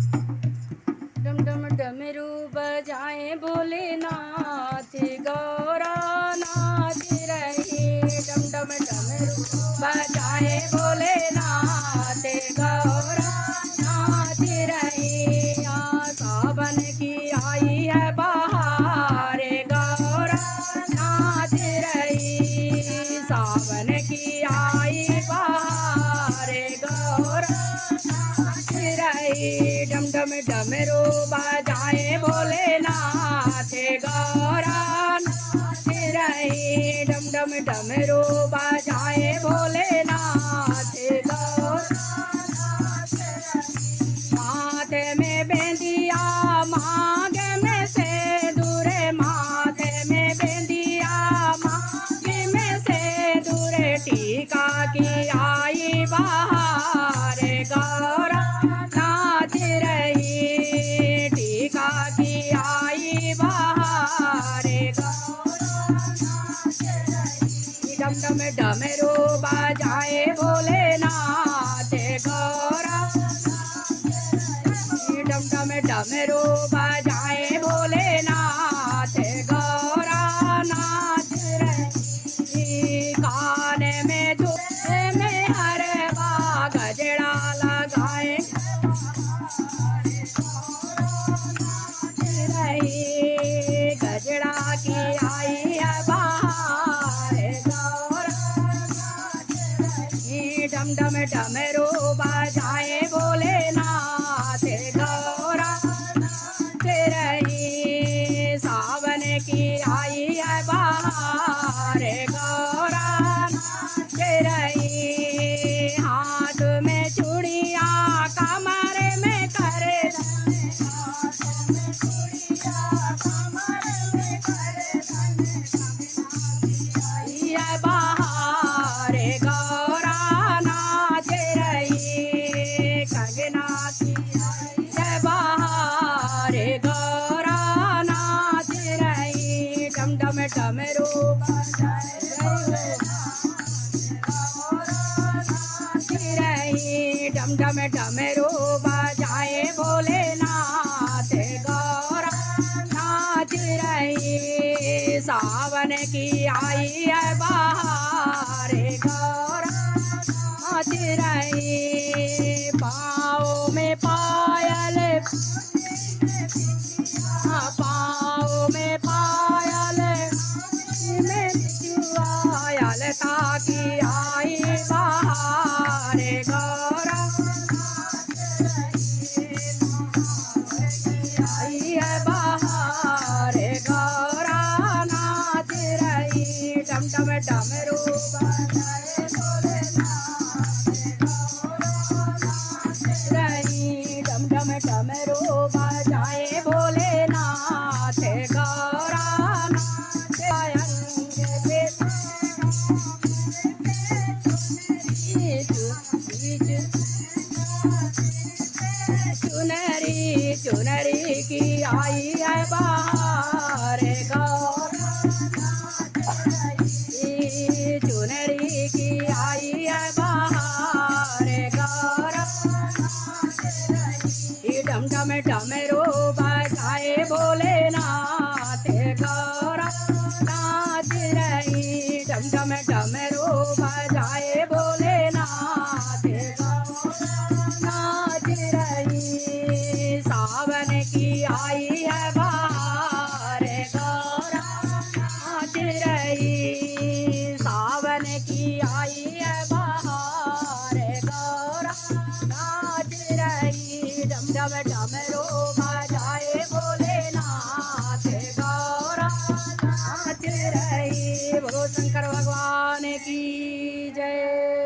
डम डम डमरू बजाए भोलेनाथ गौरा नाच रहे। डम डम डमरू बजाए भोलेनाथ गौरा नाच रहे। सावन की आई है बहार गौरा नाच रही। सावन की आई बहार गौरा डम डम डमरू बजाए भोलेनाथ गौरा नाच रहे। डम डम डमरू बजाए भोलेनाथ गौरा माथे में बेंदिया मांगे में सिंदूर। माथे में बेंदिया मांगे में सिंदूर। टीका की आई बहार गौरा नाच रही। टीका की आई बहार गौरा नाच रही। डम डम डमरू बजाए भोलेनाथ गौरा डम डम डमरू बजाए भोलेनाथ गौरा नाच रही। कान में झूले में हरवा गजरा लगाए रही। गजरा की आई है बहार गौरा डम डम डमरू बजाए भोलेनाथ गौरा नाच रही। सावन की आई है बहार गौरा नाच रही। हाथ में चूड़िया कमर में करे बहार गौरा नाच रही। कंगना की बहार गौरा नाच रही। डम डम डमरू रही। डम डम डमरू बजाए भोलेनाथ गौरा नाच रही। सावन की आई है बहार गौरा नाच रही। पाँव में पायल पाँव में पायल में पायल ताकि आई बहार गौरा आई है बहार गौरा नाच रही। डम डम डमरू बजाए भोलेनाथ रही। डम डम डमरू बजाए भोलेनाथ गौरा नाच चुनरी चुनरी की आई है बहार गौरा चुनरी की आई है बहार गौरा डम डम डमरू बजाए भोलेनाथ गौरा नाच रही। डम डम डमरू बजाए भोलेनाथ गौरा नाच रही। सावन की आई है बहार गौरा नाच रही। सावन की आई है बहार गौरा नाच रही। डम डम डमरू बजाए भोलेनाथ गौरा नाच रही। बोलो शंकर भगवान की जय।